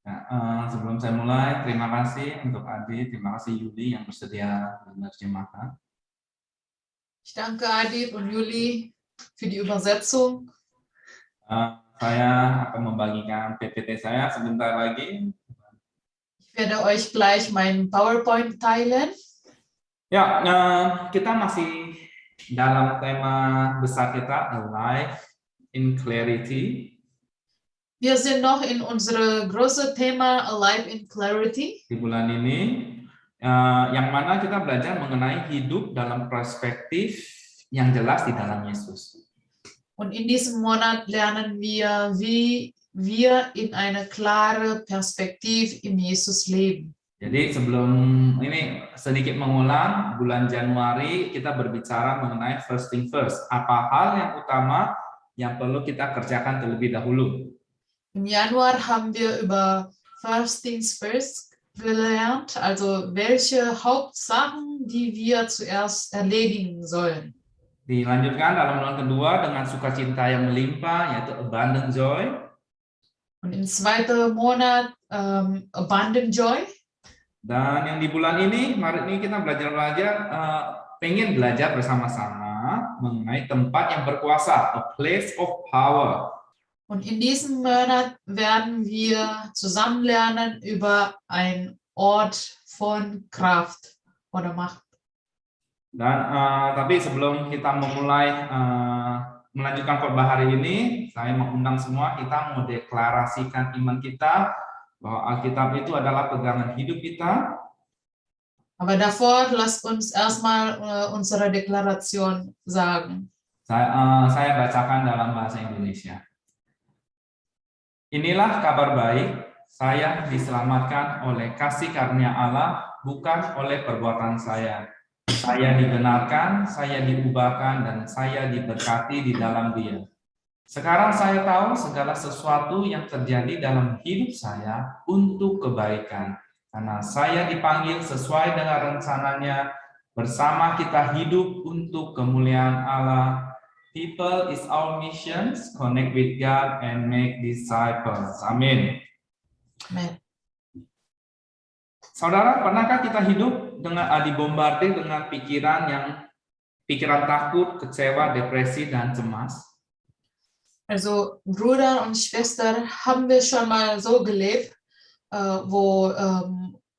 Ya, sebelum saya mulai, terima kasih untuk Adi, terima kasih Yuli yang bersedia menerjemahkan. Ich danke Adit und Juli für die Übersetzung. Saya akan membagikan PPT saya sebentar lagi. Ich werde euch gleich mein PowerPoint teilen. Ya, kita masih dalam tema besar kita, A Life in Clarity. Wir sind noch in unserem großen Thema Alive in Clarity. Di bulan ini, yang mana kita belajar mengenai hidup dalam perspektif yang jelas di dalam Yesus. Und in diesem Monat lernen wir, wie wir in einer klaren Perspektive in Jesus leben. Jadi sebelum ini sedikit mengulang, bulan Januari kita berbicara mengenai first thing first. Apa hal yang utama yang perlu kita kerjakan terlebih dahulu? Im Januar haben wir über First Things First gelernt, also welche Hauptsachen, die wir zuerst erledigen sollen. Dilanjutkan dalam bulan kedua dengan sukacita yang melimpah, yaitu abundant joy. Und im zweiten Monat abundant joy. Dan yang di bulan ini, Maret ini kita pengen belajar bersama-sama mengenai tempat yang berkuasa, a place of power. Und in diesem Monat werden wir zusammen lernen über einen Ort von Kraft oder Macht. Dan tapi sebelum kita memulai melanjutkan khotbah hari ini, saya mengundang semua kita mau deklarasikan iman kita bahwa Alkitab itu adalah pegangan hidup kita. Aber davor lasst uns erstmal unsere Deklaration sagen. Saya bacakan dalam bahasa Indonesia. Inilah kabar baik, saya diselamatkan oleh kasih karunia Allah, bukan oleh perbuatan saya. Saya dibenarkan, saya diubahkan, dan saya diberkati di dalam Dia. Sekarang saya tahu segala sesuatu yang terjadi dalam hidup saya untuk kebaikan, karena saya dipanggil sesuai dengan rencananya, bersama kita hidup untuk kemuliaan Allah. People is our missions, connect with God and make disciples. Amin. Amen. Saudara, pernahkah kita hidup dengan dibombardir dengan pikiran takut, kecewa, depresi, dan cemas? Also Bruder und Schwester, haben wir schon mal so gelebt, wo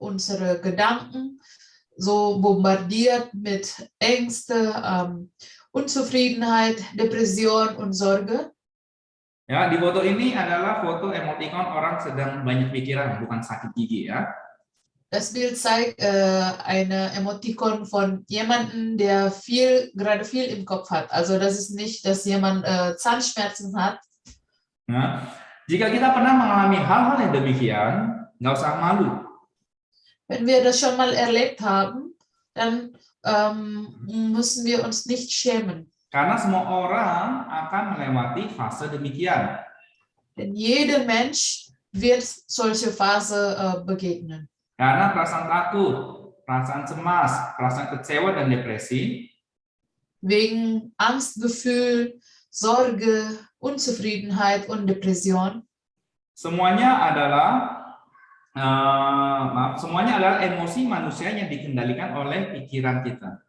unsere Gedanken so bombardiert mit Ängste, Unzufriedenheit, Depression und Sorge? Ya, di foto ini adalah foto emoticon orang sedang banyak pikiran, bukan sakit gigi ya. Das Bild zeigt eine Emoticon von jemandem, der gerade viel im Kopf hat. Also das ist nicht, dass jemand Zahnschmerzen hat. Nah, jika kita pernah mengalami hal-hal yang demikian, nggak usah malu. Wenn wir das schon mal erlebt haben, dann müssen wir uns nicht schämen. Karena semua orang akan melewati fase demikian. Denn jeder Mensch wird solche Phase begegnen. Karena perasaan takut, perasaan cemas, perasaan kecewa dan depresi, wegen Angstgefühl, Sorge, Unzufriedenheit und Depression, semuanya adalah emosi manusia yang dikendalikan oleh pikiran kita.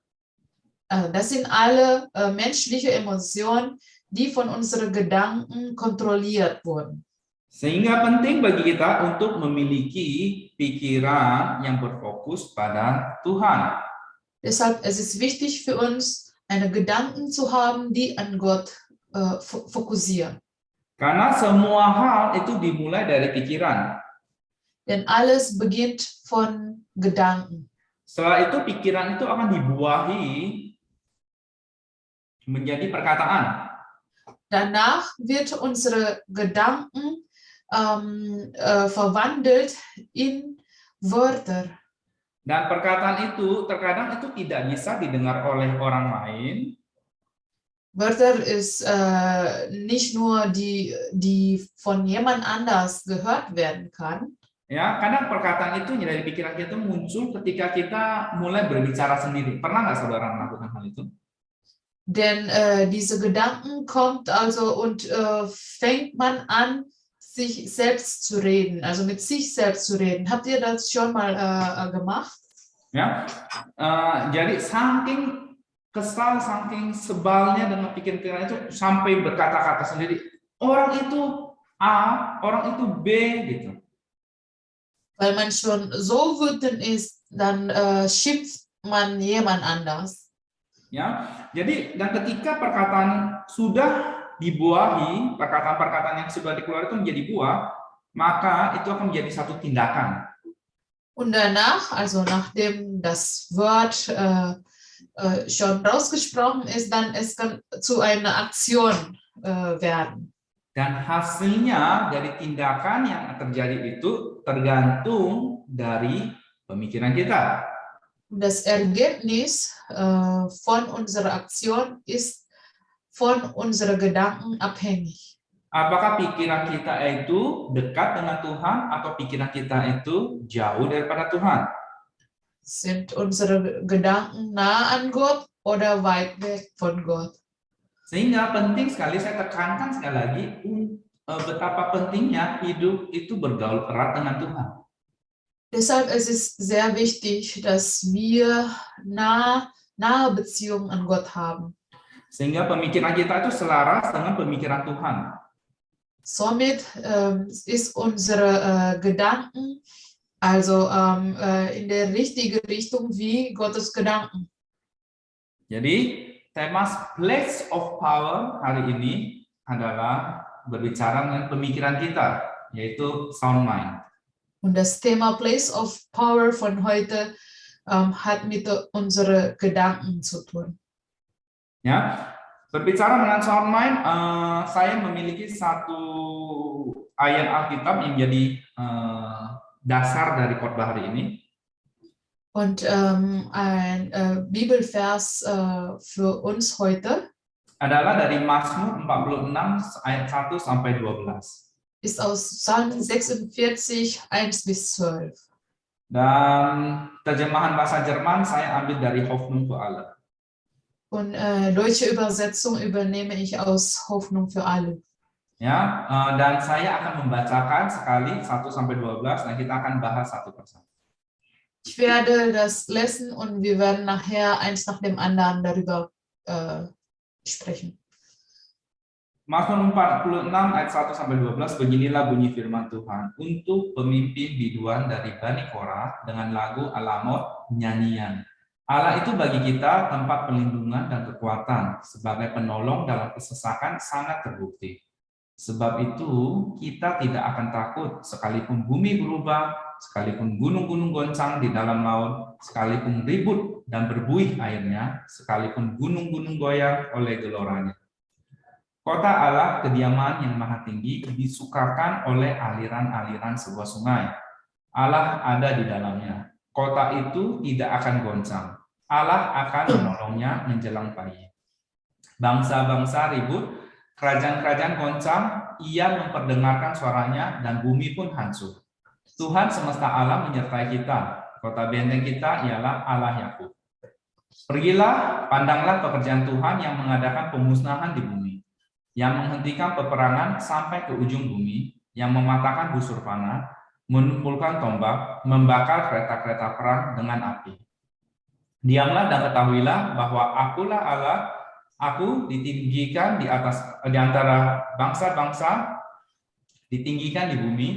Das sind alle menschliche Emotionen, die von unseren Gedanken kontrolliert wurden. Sehingga penting bagi kita untuk memiliki pikiran yang berfokus pada Tuhan. Deshalb es ist wichtig für uns, eine Gedanken zu haben, die an Gott fokussieren. Karena semua hal itu dimulai dari pikiran. Denn alles beginnt von Gedanken. Setelah itu pikiran itu akan dibuahi menjadi perkataan. Danach wird unsere Gedanken verwandelt in Wörter. Dan perkataan itu terkadang itu tidak bisa didengar oleh orang lain. Wörter ist nicht nur die von jemand anders gehört werden kann. Ya, kadang perkataan itu dari pikiran kita muncul ketika kita mulai berbicara sendiri. Pernah nggak saudara melakukan hal itu? Denn diese Gedanken kommt also und fängt man an, sich selbst zu reden, also mit sich selbst zu reden. Habt ihr das schon mal gemacht? Ya, jadi saking kesal, saking sebalnya dengan pikiran itu sampai berkata-kata sendiri, orang itu A, orang itu B, gitu. Weil man schon so wütend ist, dann schimpft man jemand anders. Ya, jadi dan ketika perkataan sudah dibuahi, perkataan-perkataan yang sudah dikeluarkan itu menjadi buah, maka itu akan menjadi satu tindakan. Und danach, also nachdem das Wort schon rausgesprochen ist, dann es kann zu einer Aktion werden. Dan hasilnya dari tindakan yang terjadi itu tergantung dari pemikiran kita. Das Ergebnis von unserer Aktion ist von unseren Gedanken abhängig. Apakah pikiran kita itu dekat dengan Tuhan atau pikiran kita itu jauh daripada Tuhan? Sind unsere Gedanken nah an Gott oder weit weg von Gott? Sehingga penting sekali, saya tekankan sekali lagi, betapa pentingnya hidup itu bergaul erat dengan Tuhan. Deshalb ist es sehr wichtig, dass wir nahe Beziehungen an Gott haben. Sehingga pemikiran kita itu selaras dengan pemikiran Tuhan. Somit ist unsere Gedanken also in der richtigen Richtung wie Gottes Gedanken. Jadi tema Place of Power hari ini adalah berbicara dengan pemikiran kita, yaitu sound mind. Und das Thema Place of Power von heute hat mit unseren Gedanken zu tun. Ya, berbicara mengenai sound mind, saya memiliki satu ayat Alkitab yang menjadi dasar dari khotbah hari ini. Und ein Bibelvers für uns heute adalah dari Mazmur 46 ayat 1 sampai 12. Ist aus Psalm 46, 1-12. Dan terjemahan bahasa Jerman saya ambil dari Hoffnung für alle. Und deutsche Übersetzung übernehme ich aus Hoffnung für alle. Ya, dan saya akan membacakan sekali 1 sampai 12 dan kita akan bahas satu persatu. Ich werde das lesen und wir werden nachher eins nach dem anderen darüber sprechen. Mazmur 46 ayat 1 sampai 12, beginilah bunyi firman Tuhan. Untuk pemimpin biduan dari Bani Korah dengan lagu Alamot nyanyian. Allah itu bagi kita tempat perlindungan dan kekuatan, sebagai penolong dalam kesesakan sangat terbukti. Sebab itu kita tidak akan takut sekalipun bumi berubah, sekalipun gunung-gunung goncang di dalam laut, sekalipun ribut dan berbuih airnya, sekalipun gunung-gunung goyang oleh geloranya. Kota Allah, kediaman yang maha tinggi, disukakan oleh aliran-aliran sebuah sungai. Allah ada di dalamnya. Kota itu tidak akan goncang. Allah akan menolongnya menjelang pagi. Bangsa-bangsa ribut, kerajaan-kerajaan goncang, ia memperdengarkan suaranya dan bumi pun hancur. Tuhan semesta alam menyertai kita. Kota benteng kita ialah Allah Yakub. Pergilah, pandanglah pekerjaan Tuhan yang mengadakan pemusnahan di bumi, yang menghentikan peperangan sampai ke ujung bumi, yang mematahkan busur panah, menumpulkan tombak, membakar kereta-kereta perang dengan api. Diamlah dan ketahuilah bahwa akulah Allah, aku ditinggikan di antara bangsa-bangsa, ditinggikan di bumi.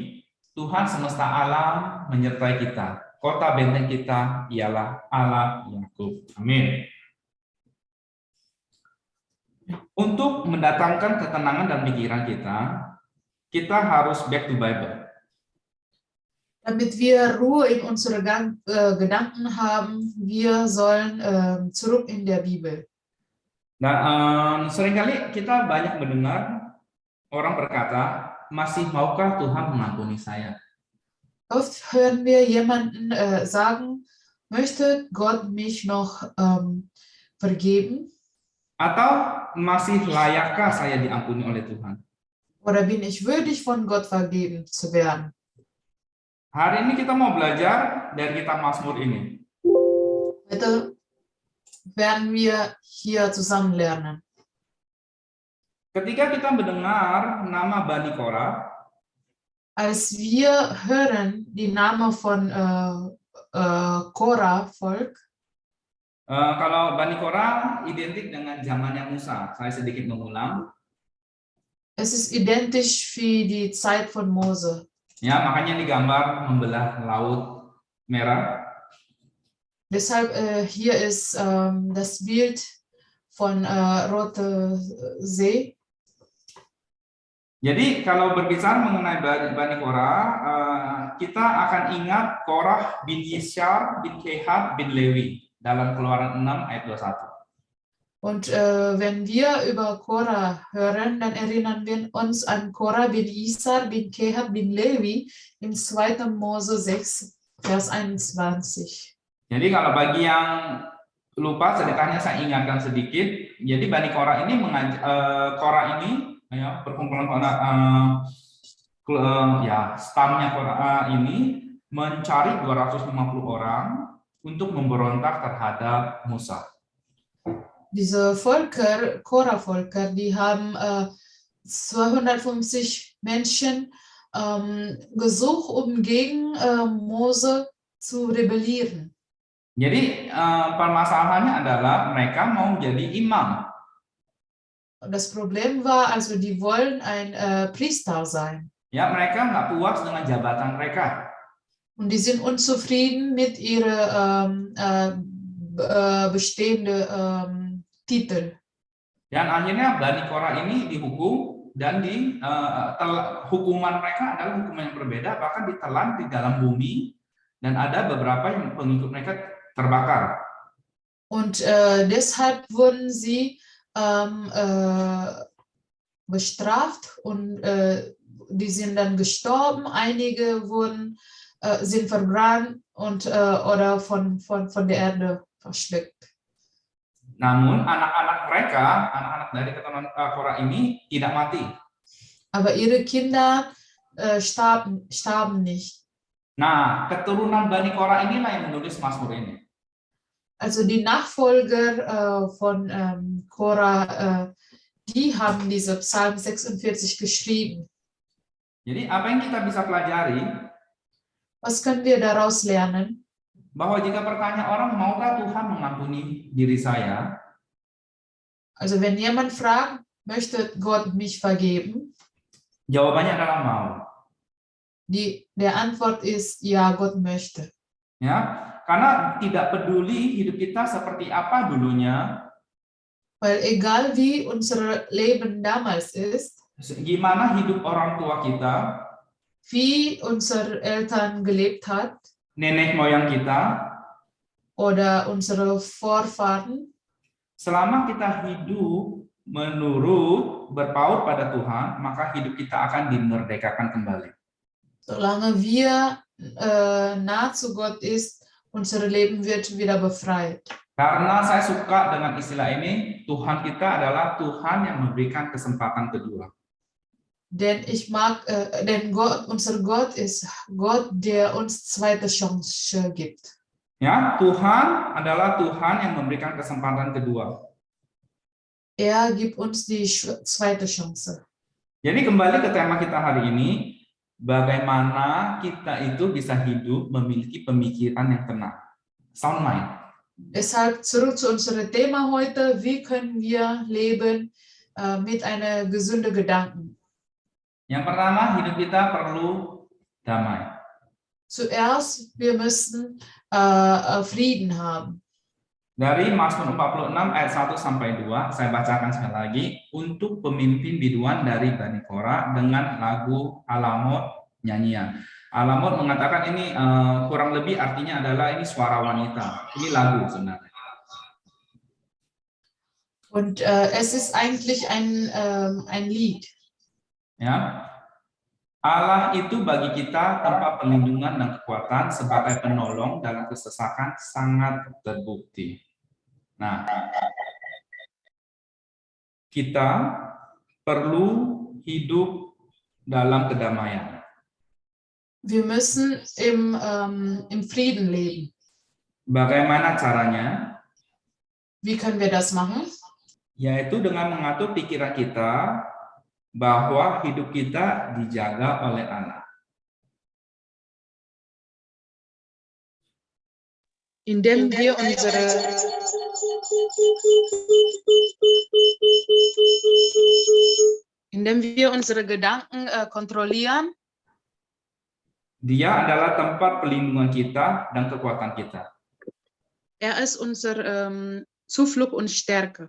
Tuhan semesta alam menyertai kita. Kota benteng kita ialah Allah Yakub. Amin. Untuk mendatangkan ketenangan dan pikiran kita harus back to Bible. Damit wir Ruhe in unsere Gedanken haben, wir sollen zurück in der Bibel. Nah, seringkali kita banyak mendengar orang berkata, masih maukah Tuhan mengampuni saya? Oft hören wir jemanden sagen, möchte Gott mich noch vergeben? Atau masih layakkah saya diampuni oleh Tuhan? Oder bin ich würdig von Gott vergeben zu werden? Hari ini kita mau belajar dari kitab Mazmur ini. Heute werden wir hier zusammen lernen. Ketika kita mendengar nama Bani Korah, Als wir hören die Namen von Korah-Volk, Kalau Bani Korah identik dengan zamannya Musa. Saya sedikit mengulang. es ist identisch wie die Zeit von Mose. Ya, makanya digambar membelah Laut Merah. Deshalb hier ist das Bild von Rote See. Jadi kalau berbicara mengenai Bani Korah, kita akan ingat Korah bin Yishar bin Kehat bin Lewi dalam Keluaran 6 ayat 21. Und wenn wir über Korah hören, dann erinnern wir uns an Korah bin Isar bin Kehat bin Lewi im 2. Mose 6, Vers 21. Jadi kalau bagi yang lupa ceritanya saya ingatkan sedikit. Jadi Bani Korah ini Korah ini ya, perkumpulan ya stamnya Korah ini mencari 250 orang untuk memberontak terhadap Musa. Diese Völker, Korah-Völker, die haben 250 Menschen gesucht, um gegen Mose zu rebellieren. Jadi permasalahannya adalah mereka mau jadi imam. Das Problem war, also die wollen ein Priester sein. Ya, mereka nggak puas dengan jabatan mereka. Und die sind unzufrieden mit ihrer bestehenden Titel. Dan akhirnya Bani Korah ini dihukum dan hukuman mereka adalah hukuman yang berbeda, bahkan ditelan di dalam bumi dan ada beberapa yang pengikut mereka terbakar. Und deshalb wurden sie bestraft und die sind dann gestorben. Einige sind verbrannt und oder von der Erde verschluckt. Namun anak-anak mereka, anak-anak dari keturunan Korah ini tidak mati. Aber ihre Kinder starben nicht. Nah, keturunan Bani Korah inilah yang menulis Mazmur ini. Also die Nachfolger von Korah, die haben diese Psalm 46 geschrieben. Jadi apa yang kita bisa pelajari? Was können wir daraus lernen? Bahwa jika bertanya orang, maukah Tuhan mengampuni diri saya? Also wenn jemand fragt, möchte Gott mich vergeben? Jawabannya adalah mau. Der Antwort ist ja, Gott möchte. Ya, karena tidak peduli hidup kita seperti apa dulunya. Weil egal wie unser Leben damals ist, gimana hidup orang tua kita, wie unsere Eltern gelebt hat, nenek moyang kita, oder unsere Vorfahren, selama kita hidup menurut berpaut pada Tuhan, maka hidup kita akan dimerdekakan kembali. Solange wir nah zu Gott ist, unser Leben wird wieder befreit. Karena saya suka dengan istilah ini, Tuhan kita adalah Tuhan yang memberikan kesempatan kedua. Denn unser Gott ist Gott, der uns zweite Chance gibt. Ya, Tuhan adalah Tuhan yang memberikan kesempatan kedua. Er gibt uns die zweite Chance. Jadi kembali ke tema kita hari ini, bagaimana kita itu bisa hidup memiliki pemikiran yang tenang, sound mind. Deshalb zurück zu unserem Thema heute, wie können wir leben mit einer gesunden Gedanken? Yang pertama, hidup kita perlu damai. Zuerst, wir müssen Frieden haben. Dari Mazmur 46 ayat 1 sampai 2, saya bacakan sekali lagi, untuk pemimpin biduan dari Bani Korah dengan lagu Alamot nyanyian. Alamot mengatakan ini kurang lebih artinya adalah ini suara wanita. Ini lagu sebenarnya. Und es ist eigentlich ein Lied. Ya, Allah itu bagi kita tempat perlindungan dan kekuatan sebagai penolong dalam kesesakan sangat terbukti. Nah, kita perlu hidup dalam kedamaian. Wir müssen im Frieden leben. Bagaimana caranya? Wie können wir das machen? Yaitu dengan mengatur pikiran kita bahwa hidup kita dijaga oleh Allah. indem wir unsere Gedanken kontrollieren. Dia adalah tempat pelindungan kita dan kekuatan kita. Er ist unser Zuflucht und Stärke.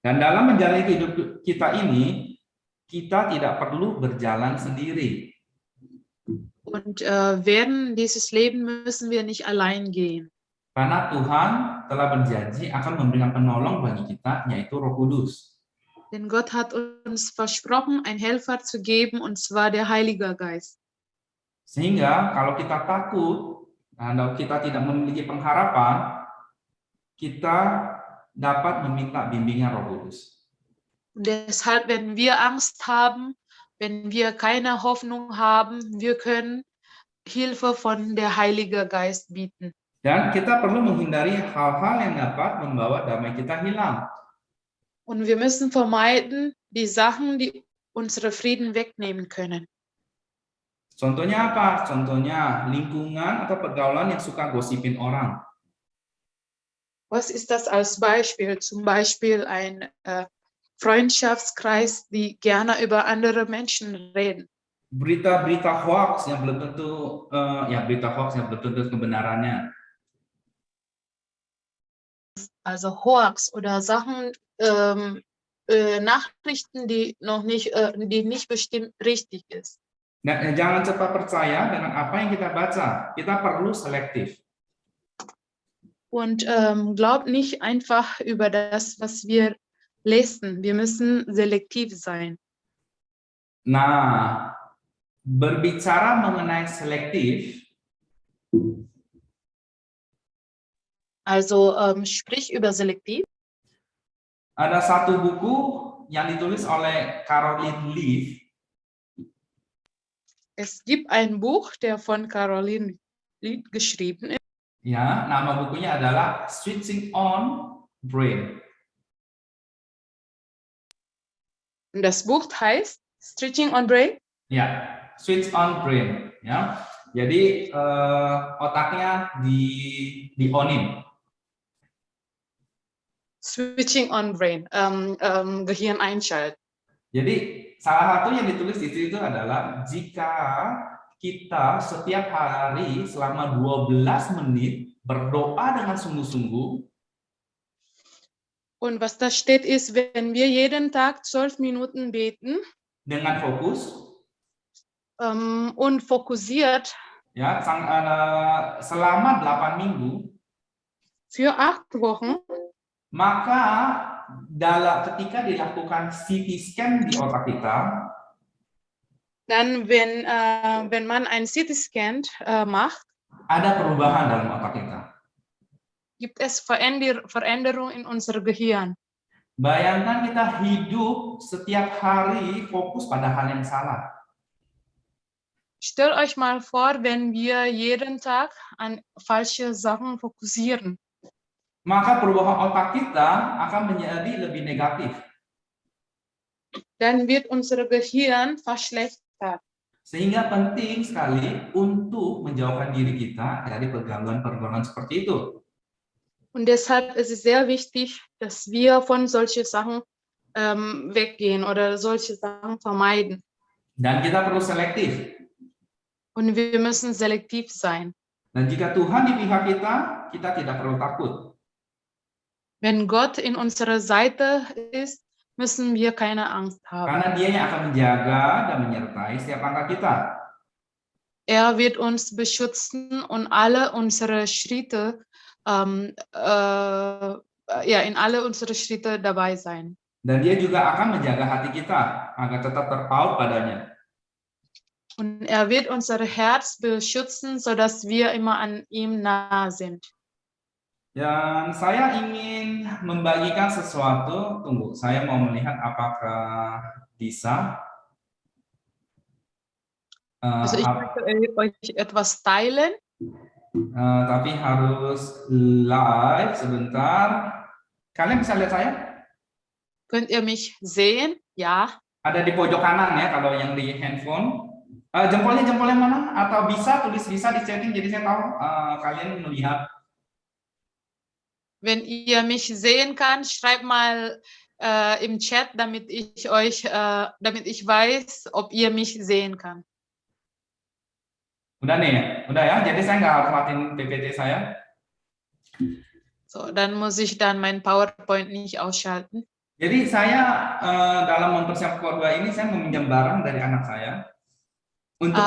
Dan dalam menjalani hidup kita ini, kita tidak perlu berjalan sendiri. Und während dieses Leben müssen wir nicht allein gehen. Karena Tuhan telah berjanji akan memberikan penolong bagi kita, yaitu Roh Kudus. Denn Gott hat uns versprochen, einen Helfer zu geben, und zwar der Heilige Geist. Sehingga kalau kita takut, kalau kita tidak memiliki pengharapan, kita dapat meminta bimbingan Roh Kudus. Und deshalb, wenn wir Angst haben, wenn wir keine Hoffnung haben, wir können Hilfe von der Heilige Geist bieten. Dan kita perlu menghindari hal-hal yang dapat membawa damai kita hilang. Und wir müssen vermeiden die Sachen, die unsere Frieden wegnehmen können. Contohnya apa? Contohnya lingkungan atau pergaulan yang suka gosipin orang. Was ist das als Beispiel? Zum Beispiel ein Freundschaftskreis, die gerne über andere Menschen reden. Berita-berita hoax yang belum tentu berita hoax yang belum tentu kebenarannya. Also Hoax oder Sachen, Nachrichten, die nicht bestimmt richtig ist. Dan jangan cepat percaya dengan apa yang kita baca. Kita perlu selektif. Und glaubt nicht einfach über das, was wir lesen. Wir müssen selektiv sein. Nah, berbicara mengenai selektif, also sprich über selektiv. ada satu buku yang ditulis oleh Caroline Leaf. Es gibt ein Buch, der von Caroline Leaf geschrieben ist. Ya, nama bukunya adalah Switching on Brain. Und das Buch heißt Switching on Brain. Ya, Switch on Brain. Ya, jadi otaknya di onin. Switching on Brain, Gehirn einschalten. Jadi salah satu yang ditulis di situ adalah jika kita setiap hari selama 12 menit berdoa dengan sungguh-sungguh. Und was da steht ist, wenn wir jeden Tag 12 Minuten beten. Dengan fokus. Und fokussiert. Ya, selama 8 minggu. Für 8 Wochen. Maka ketika dilakukan CT scan di otak kita, dann wenn man ein CT scan macht, ada perubahan dalam otak kita. Gibt es Veränderung in unser Gehirn. Bayangkan kita hidup setiap hari fokus pada hal yang salah. Stellt euch mal vor, wenn wir jeden Tag an falsche Sachen fokussieren. Maka perubahan otak kita akan menjadi lebih negatif. Dann wird unser Gehirn verschlechtert. Sehingga penting sekali untuk menjauhkan diri kita dari pergaulan-pergaulan seperti itu. Und deshalb ist es sehr wichtig, dass wir von solchen Sachen weggehen oder solche Sachen vermeiden. Dan kita perlu selektif. Und wir müssen selektiv sein. Dan jika Tuhan di pihak kita, kita tidak perlu takut. Wenn Gott in unserer Seite ist, müssen wir keine Angst haben. Karena Dia yang akan menjaga dan menyertai setiap langkah kita. Er wird uns beschützen und alle unsere Schritte, in alle unsere Schritte dabei sein. Dan Dia juga akan menjaga hati kita agar tetap terpaut padanya. Und er wird unser Herz beschützen, sodass wir immer an ihm nahe sind. Dan saya ingin membagikan sesuatu. Tunggu, saya mau melihat apakah bisa. Also ich möchte euch etwas teilen. Tapi harus live sebentar. Kalian bisa lihat saya? Könnt ihr mich sehen? Ja. Ada di pojok kanan ya kalau yang di handphone. Jempolnya mana? Atau bisa tulis bisa di chatting jadi saya tahu kalian melihat. Wenn ihr mich sehen kann, schreibt mal im Chat, damit ich weiß, ob ihr mich sehen kann. Udah nih, udah ya. Jadi saya nggak harus matiin PPT saya. So, dann muss ich dann mein PowerPoint nicht ausschalten. Jadi saya dalam mempersiapkan khotbah ini saya meminjam barang dari anak saya untuk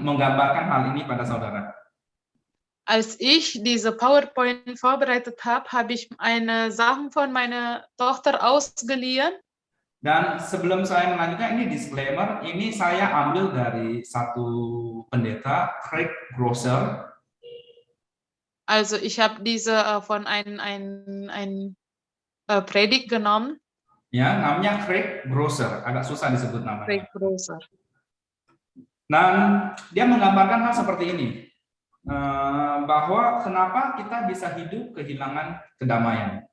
menggambarkan hal ini pada saudara. Als ich diese PowerPoint vorbereitet habe, habe ich eine Sachen von meiner Tochter ausgeliehen. Dan sebelum saya melanjutkan, ini disclaimer, ini saya ambil dari satu pendeta, Craig Groeser. Also ich habe diese von ein Predigt genommen. Ya, namanya Craig Groeser, agak susah disebut namanya. Craig Groeser. Dan dia menggambarkan hal seperti ini, bahwa kenapa kita bisa hidup kehilangan kedamaian.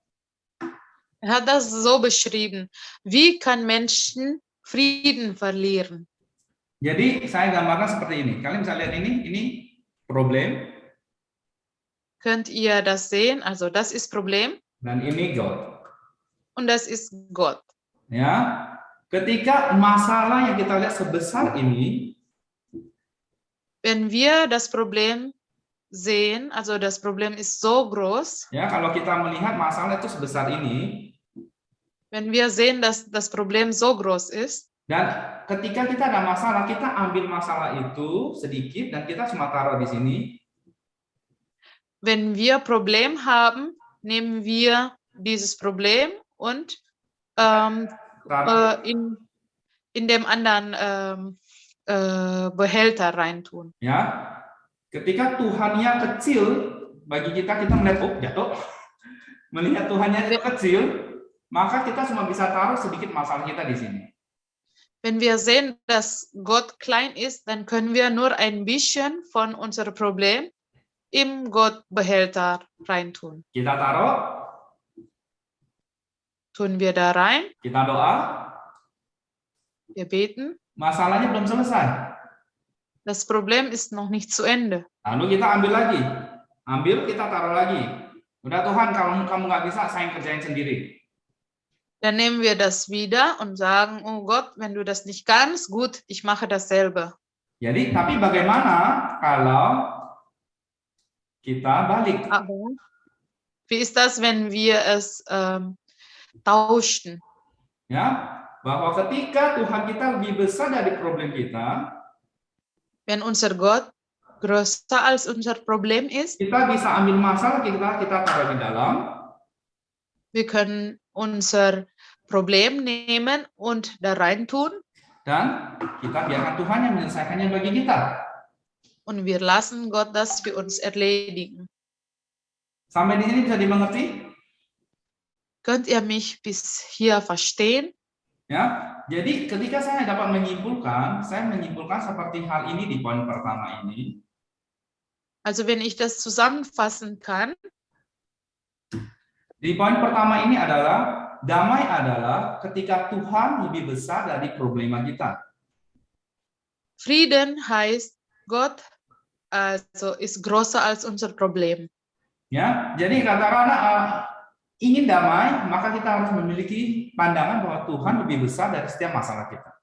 Er hat das so beschrieben. Wie kann Menschen Frieden verlieren? Jadi saya gambarkan seperti ini. Kalian bisa lihat ini problem. Könnt ihr das sehen? Also das ist Problem. Dan ini God. Und das ist Gott. Ya, ketika masalah yang kita lihat sebesar ini, wenn wir das Problem sehen, also das Problem ist so groß. Ya, kalau kita melihat masalah itu sebesar ini. Wenn wir sehen, dass das Problem so groß ist. Dan ketika kita ada masalah, kita ambil masalah itu sedikit dan kita cuma taruh di sini. Wenn wir Problem haben, nehmen wir dieses Problem und in dem anderen Behälter reintun. Ya, ketika Tuhannya kecil bagi kita melihat jatuh, melihat Tuhannya itu kecil, maka kita cuma bisa taruh sedikit masalah kita di sini. Wenn wir sehen, dass Gott klein ist, dann können wir nur ein bisschen von unserem Problem im Gottbehälter reintun. Kita taruh. Tun wir da rein. Kita doa. Wir beten. Masalahnya belum selesai. Das Problem ist noch nicht zu Ende. Lalu kita ambil lagi. Ambil, kita taruh lagi. Udah Tuhan, kalau kamu nggak bisa, saya kerjain sendiri. Dann nehmen wir das wieder und sagen, oh Gott, wenn du das nicht kannst, gut, ich mache das selber. Jadi, tapi bagaimana kalau kita balik? Aber wie ist das, wenn wir es tauschten? Ya, bahwa ketika Tuhan kita lebih besar dari problem kita, wenn unser Gott größer als unser Problem ist, kita bisa ambil masalah kita taruh di dalam. Wir können unser Problem nehmen und da rein tun. Dan kita biarkan Tuhan yang menyelesaikannya bagi kita. Und wir lassen Gott das für uns erledigen. Sampai di sini bisa dimengerti? Könnt ihr mich bis hier verstehen? Ya, jadi ketika saya dapat menyimpulkan seperti hal ini di poin pertama ini. Also wenn ich das zusammenfassen kann. Di poin pertama ini adalah damai adalah ketika Tuhan lebih besar dari problema kita. Frieden heißt Gott also ist größer als unser Problem. Ya, jadi katakanlah ingin damai, maka kita harus memiliki pandangan bahwa Tuhan lebih besar dari setiap masalah kita.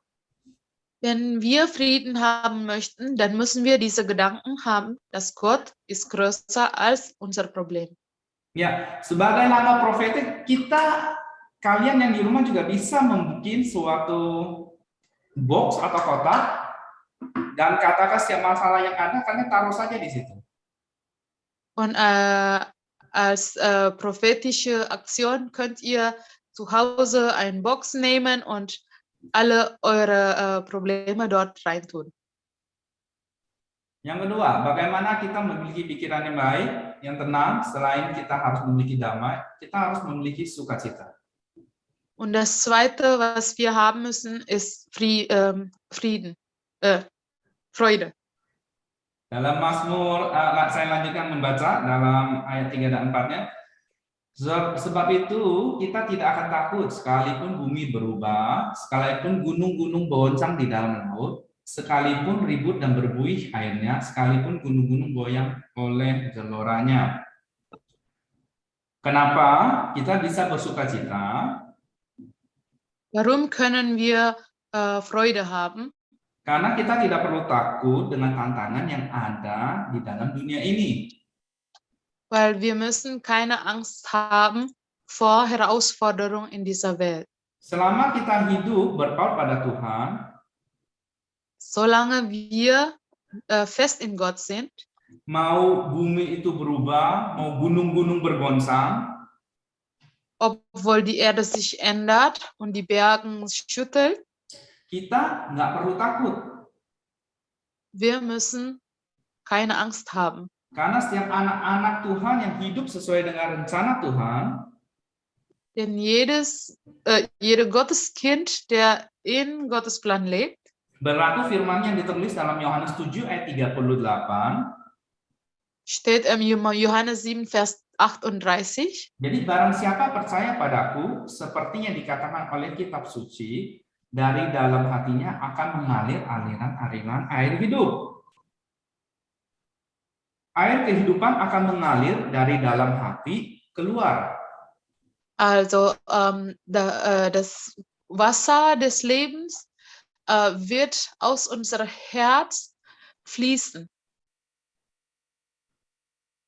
Wenn wir Frieden haben möchten, dann müssen wir diese Gedanken haben, dass Gott ist größer als unser Problem. Ya, sebagai nama profetik, kalian yang di rumah juga bisa membuat suatu box atau kotak dan katakan setiap masalah yang ada, kalian taruh saja di situ. Und als prophetische Aktion könnt ihr zu Hause eine Box nehmen und alle eure Probleme dort reintun. Yang kedua, bagaimana kita memiliki pikiran yang baik, yang tenang, selain kita harus memiliki damai, kita harus memiliki sukacita. Und das Zweite, was wir haben müssen, ist Frieden, Freude. Dalam Mazmur, saya lanjutkan membaca dalam ayat 3 dan 4-nya. Sebab itu kita tidak akan takut sekalipun bumi berubah, sekalipun gunung-gunung boncang di dalam laut, sekalipun ribut dan berbuih airnya, sekalipun gunung-gunung goyang oleh geloranya. Kenapa kita bisa bersukacita? Warum können wir Freude haben? Karena kita tidak perlu takut dengan tantangan yang ada di dalam dunia ini. Weil wir müssen keine Angst haben vor Herausforderungen in dieser Welt. Selama kita hidup berpaut pada Tuhan, Solange wir fest in Gott sind, mau bumi itu berubah, mau gunung-gunung bergoncang, obwohl die Erde sich ändert und die Berge schüttelt, kita nggak perlu takut. wir müssen keine Angst haben. Karena setiap anak-anak Tuhan yang hidup sesuai dengan rencana Tuhan, Denn jede Gotteskind, der in Gottes Plan lebt, berlaku firman yang ditulis dalam Yohanes 7 ayat 38. steht im Johannes 7, Vers 38. Jadi barang siapa percaya padaku, seperti yang dikatakan oleh kitab suci, dari dalam hatinya akan mengalir aliran-aliran air hidup. Air kehidupan akan mengalir dari dalam hati keluar. Also das Wasser des Lebens wird aus unserem Herz fließen.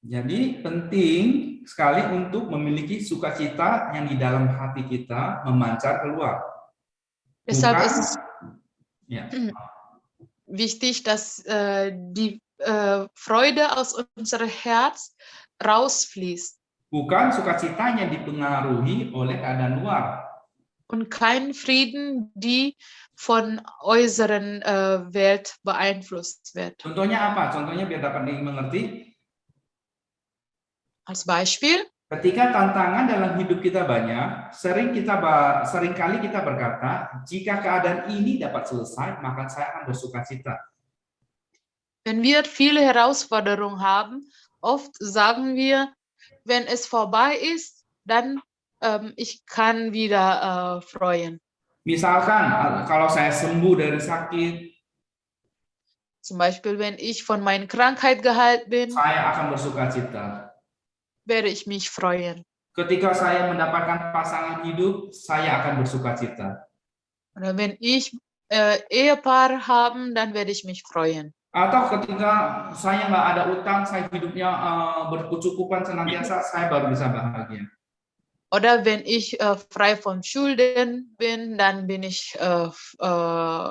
Jadi penting sekali untuk memiliki sukacita yang di dalam hati kita memancar keluar. Deshalb Bukan- ist es Ya. wichtig, dass die Freude aus unserem Herz rausfließt Bukan sukacita yang dipengaruhi oleh keadaan luar. und kein Frieden, die von äußeren Welt beeinflusst wird. Contohnya apa? Contohnya biar dapat dimengerti. Als Beispiel, Ketika tantangan dalam hidup kita banyak, seringkali kita berkata, jika keadaan ini dapat selesai, maka saya akan bersukacita. wenn wir viele Herausforderungen haben, oft sagen wir, wenn es vorbei ist, dann ich kann wieder freuen. Misalkan, kalau saya sembuh dari sakit, Zum Beispiel, wenn ich von meiner Krankheit geheilt bin, saya akan bersukacita. werde ich mich freuen. Ketika saya mendapatkan pasangan hidup, saya akan bersukacita. Oder wenn ich Ehepaar haben, dann werde ich mich freuen. Atau ketika saya nggak ada utang, saya hidupnya berkecukupan senantiasa, saya baru bisa bahagia. Oder wenn ich frei von Schulden bin, dann bin ich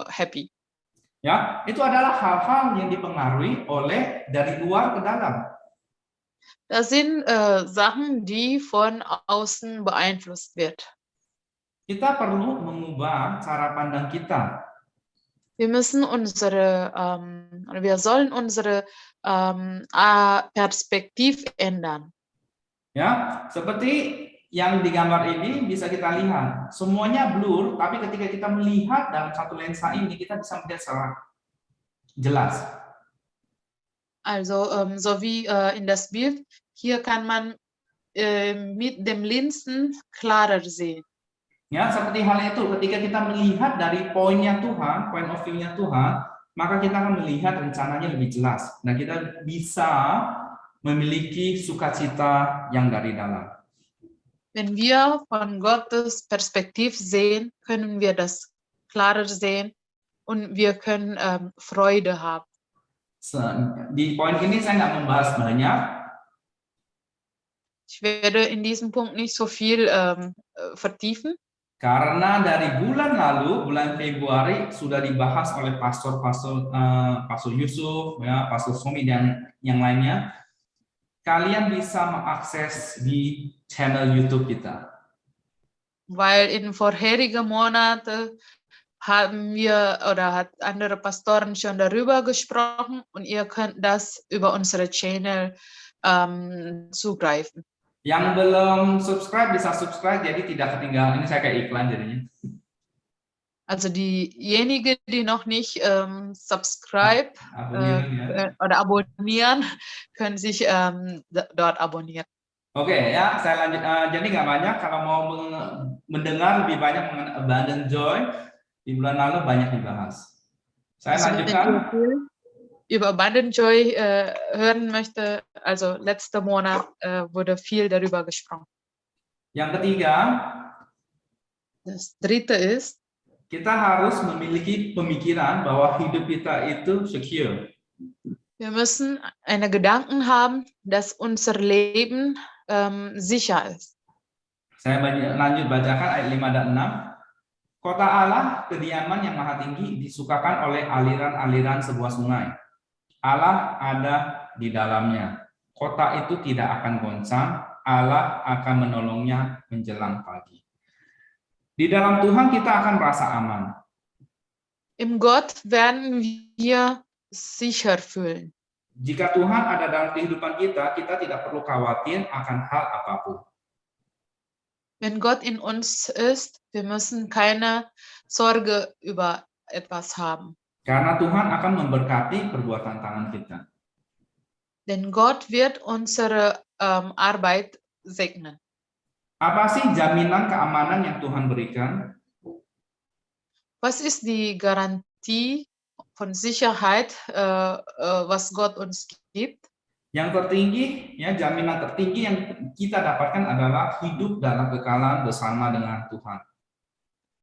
happy. Ya, itu adalah hal-hal yang dipengaruhi oleh dari luar ke dalam. Das sind Sachen, die von außen beeinflusst wird. Kita perlu mengubah cara pandang kita. Wir sollen unsere Perspektive ändern. Ya, seperti yang digambar ini bisa kita lihat. Semuanya blur, tapi ketika kita melihat dalam satu lensa ini, kita bisa melihat secara jelas. Also so wie in das Bild, hier kann man mit dem Linsen klarer sehen. Ya, seperti halnya itu, ketika kita melihat dari poinnya Tuhan, point of view-nya Tuhan, maka kita akan melihat rencananya lebih jelas. Dan kita bisa memiliki sukacita yang dari dalam. Wenn wir von Gottes Perspektive sehen, können wir das klarer sehen und wir können Freude haben. Di poin ini saya nggak membahas banyak. Ich werde in diesem Punkt nicht so viel vertiefen. Karena dari bulan lalu, bulan Februari sudah dibahas oleh Pastor Yusuf, ya, Pastor Somi dan yang lainnya. Kalian bisa mengakses di channel YouTube kita. Weil in vorherigen Monaten haben wir oder hat andere Pastoren schon darüber gesprochen und ihr könnt das über unsere Channel zugreifen. Yang belum subscribe bisa subscribe, jadi tidak ketinggalan. Ini saya kayak iklan jadinya. Also diejenigen, die noch nicht subscribe oder abonnieren, können sich dort abonnieren. Oke, ya, saya lanjut. Jadi nggak banyak. Kalau mau mendengar lebih banyak mengenai Abundant Joy, di bulan lalu banyak dibahas. Saya lanjutkan. über Abundant Joy hören möchte, also letzter Monat wurde viel darüber gesprochen. Yang ketiga, Das dritte ist, kita harus memiliki pemikiran bahwa hidup kita itu secure. wir müssen eine Gedanken haben, dass unser Leben sicher ist. Saya lanjut bacakan ayat 5 dan 6. Kota Allah, kediaman yang maha tinggi, disukakan oleh aliran-aliran sebuah sungai. Allah ada di dalamnya. Kota itu tidak akan goncang, Allah akan menolongnya menjelang pagi. Di dalam Tuhan kita akan merasa aman. Im Gott werden wir sicher fühlen. Jika Tuhan ada dalam kehidupan kita, kita tidak perlu khawatir akan hal apapun. Wenn Gott in uns ist, wir müssen keine Sorge über etwas haben. Karena Tuhan akan memberkati perbuatan tangan kita. Denn Gott wird unsere Arbeit segnen. Apa sih jaminan keamanan yang Tuhan berikan? Was ist die Garantie von Sicherheit, was Gott uns gibt? Yang tertinggi, ya jaminan tertinggi yang kita dapatkan adalah hidup dalam kekalahan bersama dengan Tuhan.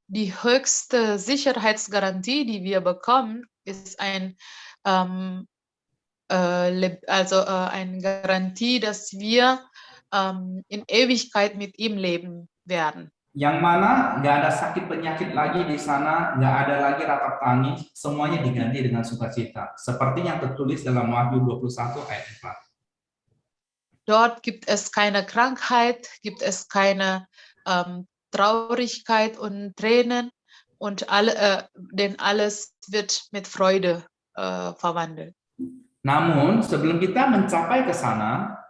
Die höchste Sicherheitsgarantie, die wir bekommen, ist eine Garantie, dass wir in Ewigkeit mit ihm leben werden. Yang mana nggak ada sakit penyakit lagi di sana, nggak ada lagi ratap tangis, semuanya diganti dengan sukacita. Seperti yang tertulis dalam Wahyu 21 ayat 4. Dort gibt es keine Krankheit, gibt es keine Traurigkeit und Tränen und denn alles wird mit Freude verwandelt. Namun sebelum kita mencapai ke sana,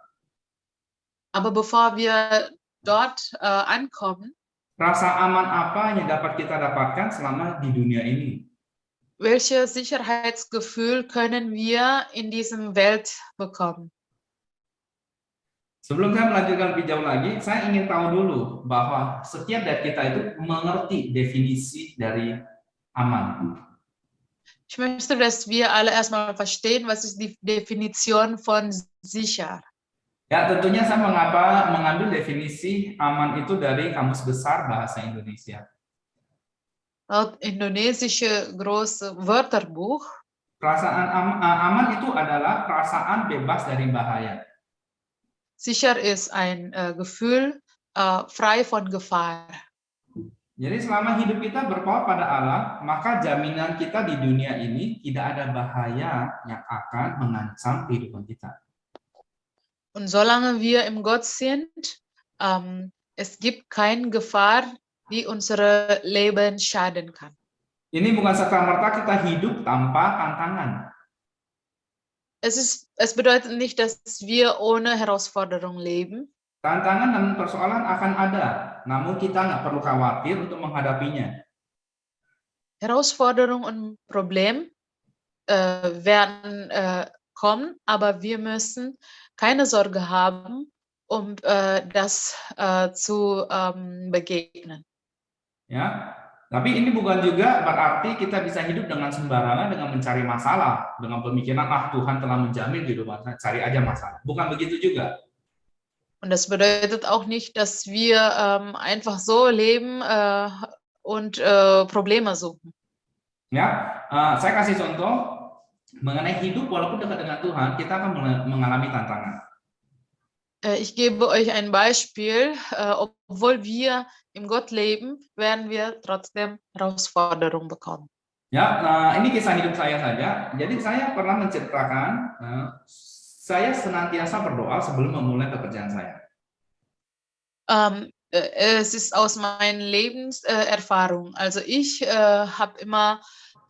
aber bevor wir dort ankommen, rasa aman apa yang dapat kita dapatkan selama di dunia ini? Welches Sicherheitsgefühl können wir in diesem Welt bekommen? Sebelum saya melanjutkan lebih jauh lagi, saya ingin tahu dulu bahwa setiap dari kita itu mengerti definisi dari aman. Ich möchte, dass wir alle erstmal verstehen, was ist die Definition von sicher. Ya, tentunya saya mengambil definisi aman itu dari Kamus Besar Bahasa Indonesia. Laut indonesische große Wörterbuch, perasaan aman itu adalah perasaan bebas dari bahaya. Sicher ist ein Gefühl frei von Gefahr. Jadi selama hidup kita berpaut pada Allah, maka jaminan kita di dunia ini tidak ada bahaya yang akan mengancam kehidupan kita. Und solange wir im Gott sind, es gibt keine Gefahr, die unsere Leben schaden kann. Ini bukan serta-merta kita hidup tanpa tantangan. Es bedeutet nicht, dass wir ohne Herausforderung leben. Tantangan dan persoalan akan ada, namun kita nggak perlu khawatir untuk menghadapinya. Herausforderung und Problem werden kommen, aber wir müssen keine Sorge haben, das zu begegnen. Ya, tapi ini bukan juga berarti kita bisa hidup dengan sembarangan dengan mencari masalah, dengan pemikiran Tuhan telah menjamin kehidupan saya, cari aja masalah. Bukan begitu juga. Und das bedeutet auch nicht, dass wir einfach so leben und Probleme suchen. Ya, saya kasih contoh mengenai hidup walaupun dekat dengan Tuhan, kita akan mengalami tantangan. Ich gebe euch ein Beispiel. Obwohl wir im Gott leben, werden wir trotzdem Herausforderungen bekommen. Ya, ini kisah hidup saya saja. Jadi saya pernah menceritakan, saya senantiasa berdoa sebelum memulai pekerjaan saya. Es ist aus meiner Lebenserfahrung. Also ich habe immer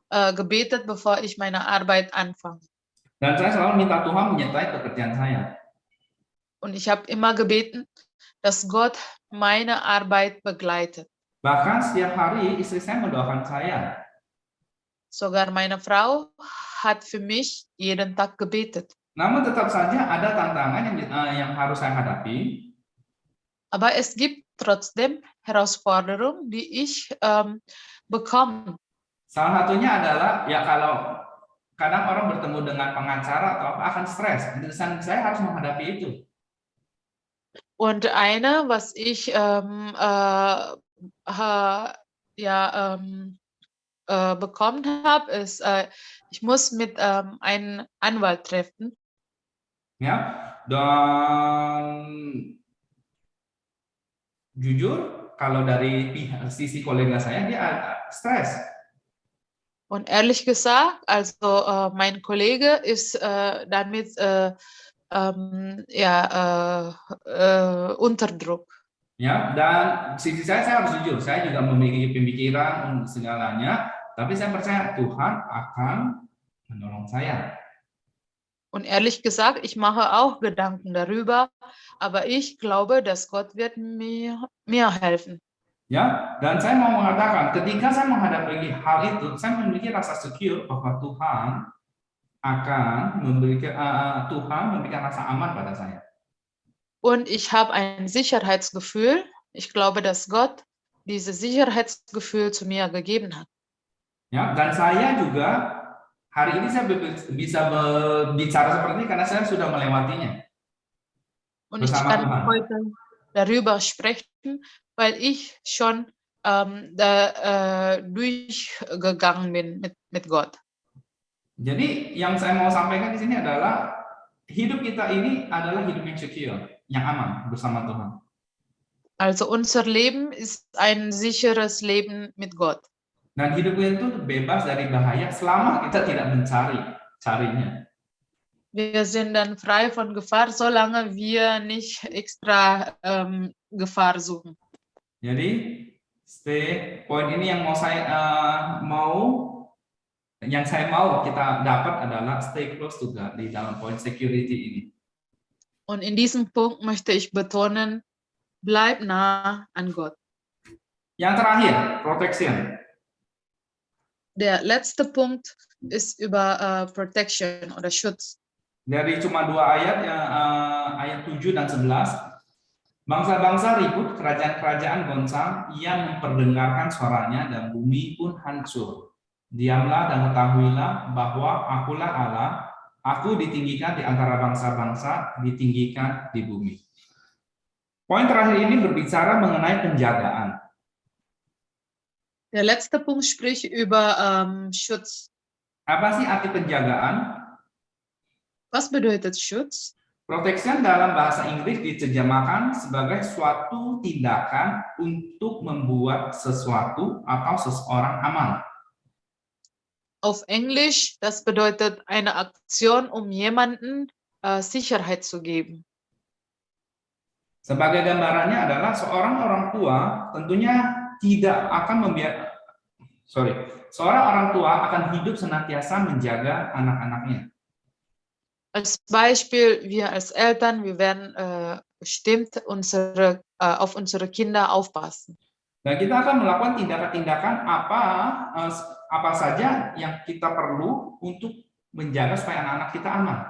gebetet, bevor ich meine Arbeit anfange. Dan saya selalu minta Tuhan menyertai pekerjaan saya. Und ich habe immer gebeten, dass Gott meine Arbeit begleitet. Bahkan setiap hari istri saya mendoakan saya. Sogar meine Frau hat für mich jeden Tag gebetet. Namun tetap saja ada tantangan yang harus saya hadapi. Aber es gibt trotzdem Herausforderungen, die ich bekomme. Salah satunya adalah ya kalau kadang orang bertemu dengan pengacara atau apa akan stres. Dan saya harus menghadapi itu. Und was ich bekommen habe, ist, ich muss mit einem Anwalt treffen. Ya, dan jujur kalau dari sisi kolega saya dia stres. Und ehrlich gesagt, also mein Kollege ist damit unter Druck. Ya, dan sisi saya harus jujur, saya juga memiliki pemikiran untuk segalanya, tapi saya percaya Tuhan akan menolong saya. Und ehrlich gesagt, ich mache auch Gedanken darüber, aber ich glaube, dass Gott wird mir helfen. Ya, dan saya mau mengatakan, ketika saya menghadapi hal itu, saya memiliki rasa secure bahwa Tuhan akan memberikan rasa aman pada saya. Und ich habe ein Sicherheitsgefühl. Ich glaube, dass Gott dieses Sicherheitsgefühl zu mir gegeben hat. Ya, dan saya juga hari ini saya bisa berbicara seperti ini karena saya sudah melewatinya. Und ich kann heute darüber sprechen, weil ich schon durchgegangen bin mit Gott. Jadi yang saya mau sampaikan di sini adalah hidup kita ini adalah hidup yang secure, yang aman bersama Tuhan. Also unser Leben ist ein sicheres Leben mit Gott. Dan hidup itu bebas dari bahaya selama kita tidak carinya. Wir sind dann frei von Gefahr, solange wir nicht extra Gefahr suchen. Jadi poin ini yang saya mau kita dapat adalah stay close to God di dalam poin security ini. Und in diesem Punkt möchte ich betonen, bleib nah an Gott. Yang terakhir, protection. Der letzte Punkt ist über Protection oder Schutz. Dari cuma 2 ayat, ayat 7 dan 11. Bangsa-bangsa ribut, kerajaan-kerajaan goncang, ia memperdengarkan suaranya dan bumi pun hancur. Diamlah dan ketahuilah bahwa akulah Allah, aku ditinggikan di antara bangsa-bangsa, ditinggikan di bumi. Poin terakhir ini berbicara mengenai penjagaan. Der letzte Punkt spricht über Schutz. Apa sih arti penjagaan? Was bedeutet Schutz? Protection dalam bahasa Inggris diterjemahkan sebagai suatu tindakan untuk membuat sesuatu atau seseorang aman. Auf Englisch, das bedeutet eine Aktion, jemanden Sicherheit zu geben. Sebagai gambarannya adalah seorang orang tua tentunya tidak akan seorang orang tua akan hidup senantiasa menjaga anak-anaknya. Als Beispiel, wir als Eltern, wir werden bestimmt auf unsere Kinder aufpassen. Dan kita akan melakukan tindakan-tindakan apa saja yang kita perlu untuk menjaga supaya anak-anak kita aman.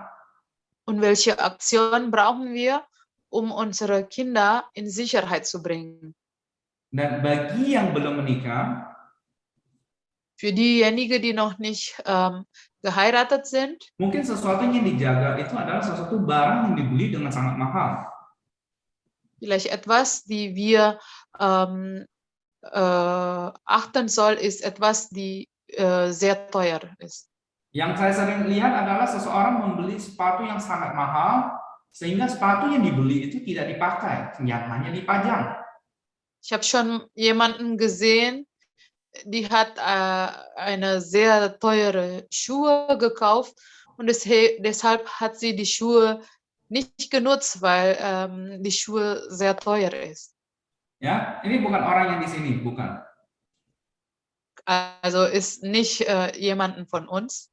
Und welche Aktionen brauchen wir, unsere Kinder in Sicherheit zu bringen? Dan bagi yang belum menikah, für diejenigen, die noch nicht geheiratet sind, mungkin sesuatu yang dijaga itu adalah sesuatu barang yang dibeli dengan sangat mahal. Vielleicht etwas, die wir achten soll, ist etwas, die sehr teuer ist. Yang saya sering lihat adalah seseorang membeli sepatu yang sangat mahal, sehingga sepatu yang dibeli itu tidak dipakai, hanya dipajang. Ich habe schon jemanden gesehen, die hat eine sehr teure Schuhe gekauft und deshalb hat sie die Schuhe nicht genutzt, weil die Schuhe sehr teuer ist. Ya, ini bukan orang yang di sini, bukan. Also ist nicht jemanden von uns.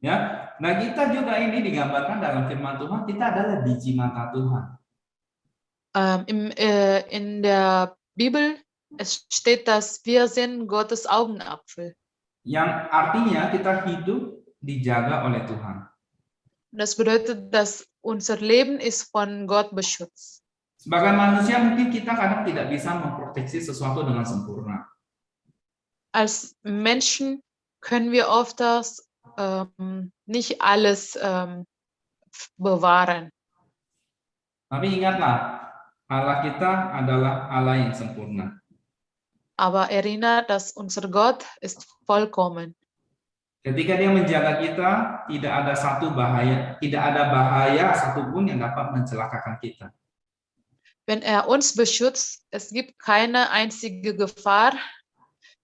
Ya, nah kita juga ini digambarkan dalam firman Tuhan, kita adalah biji mata Tuhan. In der Bibel es steht, dass wir sind Gottes Augenapfel. Yang artinya kita hidup dijaga oleh Tuhan. Das bedeutet, dass unser Leben ist von Gott beschützt. Sebagai manusia mungkin kita kadang tidak bisa memproteksi sesuatu dengan sempurna. Als Menschen können wir oft nicht alles bewahren. Tapi ingatlah, Allah kita adalah Allah yang sempurna. Aber erinnert, dass unser Gott ist vollkommen. Ketika Dia menjaga kita, tidak ada bahaya satupun yang dapat mencelakakan kita. Wenn uns beschützt, es gibt keine einzige Gefahr,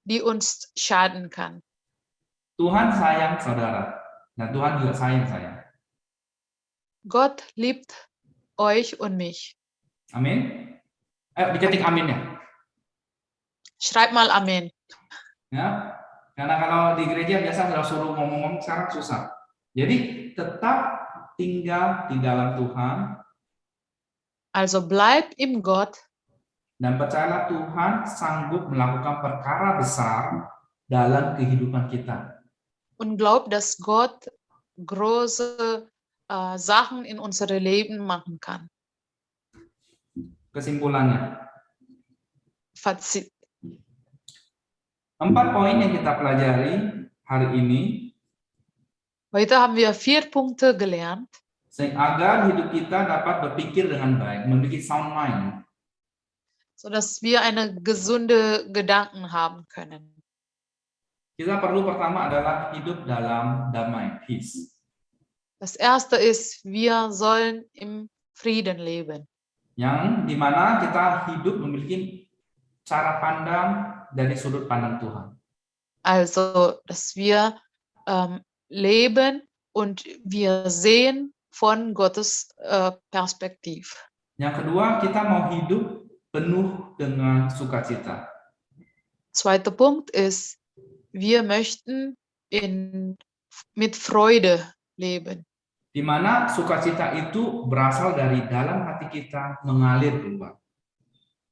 die uns schaden kann. Tuhan sayang saudara, dan Tuhan juga sayang saya. Gott liebt euch und mich. Amin. Diketik aminnya. Schreibt mal Amen. Ya, karena kalau di gereja biasa kalau suruh ngomong-ngomong sekarang susah. Jadi tetap tinggal di dalam Tuhan. Also bleibt im Gott. Dan percayalah Tuhan sanggup melakukan perkara besar dalam kehidupan kita. Und glaubt, dass Gott große Sachen in unserem Leben machen kann. Kesimpulannya. Fazit. 4 poin yang kita pelajari hari ini. Heute haben wir 4 Punkte gelernt. Agar hidup kita dapat berpikir dengan baik, memiliki sound mind. Sodass wir eine gesunde Gedanken haben können. Kita perlu pertama adalah hidup dalam damai, peace. Das erste ist, wir sollen im Frieden leben. Yang dimana kita hidup memiliki cara pandang dari sudut pandang Tuhan. Also, dass wir leben und wir sehen von Gottes Perspektiv. Yang kedua, kita mau hidup penuh dengan sukacita. Zweiter Punkt ist, wir möchten mit Freude leben. Di mana sukacita itu berasal dari dalam hati kita mengalir keluar.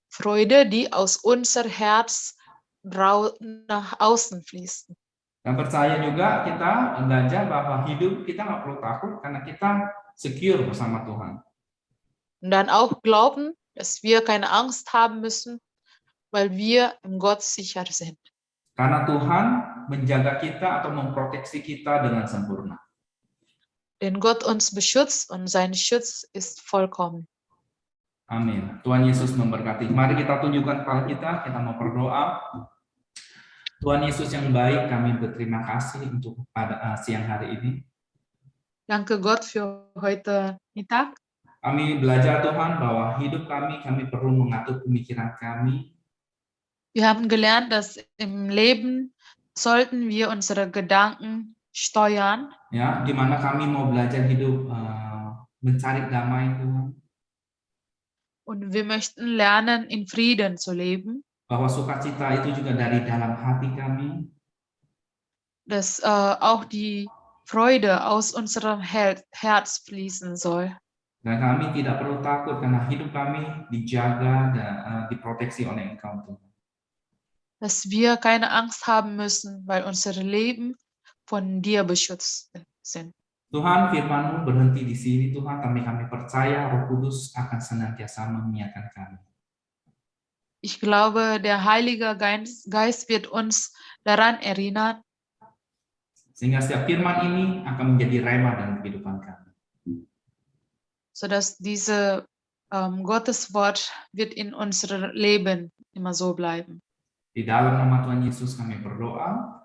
Freude, die aus unser Herz nach außen fließt. Dan percaya juga kita belajar bahwa hidup kita nggak perlu takut karena kita secure bersama Tuhan. Und dann auch glauben, dass wir keine Angst haben müssen, weil wir im Gott sicher sind. Karena Tuhan menjaga kita atau memproteksi kita dengan sempurna. Denn Gott uns beschützt und sein Schutz ist vollkommen. Amin. Tuhan Yesus memberkati. Mari kita tunjukkan kepala kita mau berdoa. Tuhan Yesus yang baik, kami berterima kasih untuk pada siang hari ini. Danke Gott für heute Mittag. Kami belajar Tuhan bahwa hidup kami perlu mengatur pemikiran kami. Wir haben gelernt, dass im Leben sollten wir unsere Gedanken steuern. Ya, di mana kami mau belajar hidup mencari damai Tuhan. Und wir möchten lernen, in Frieden zu leben. Bahwa sukacita itu juga dari dalam hati kami. Dass auch die Freude aus unserem Herz fließen soll. Dan kami tidak perlu takut karena hidup kami dijaga dan diproteksi oleh Engkau Tuhan. Dass wir keine Angst haben müssen, weil unser Leben von dir beschützt sind. Tuhan, firman-Mu berhenti di sini Tuhan, tapi kami percaya Roh Kudus akan senantiasa mengingatkan kami. Ich glaube, der Heilige Geist wird uns daran erinnern. Sehingga setiap firman ini akan menjadi rema dalam kehidupan kami. Sodass diese Gotteswort wird in unserem Leben immer so bleiben. Di dalam nama Tuhan Yesus kami berdoa.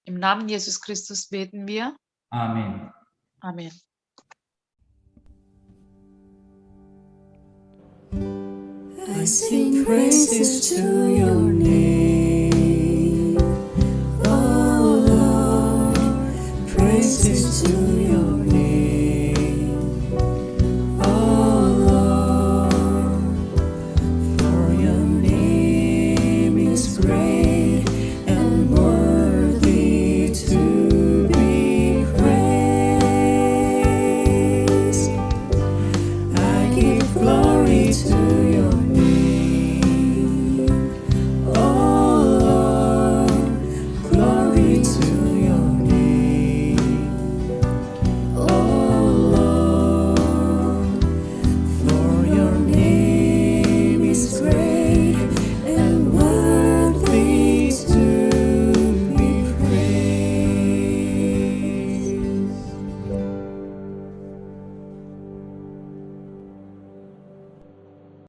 Im Namen Jesus Christus beten wir. Amin. Amen. I sing praises to your name.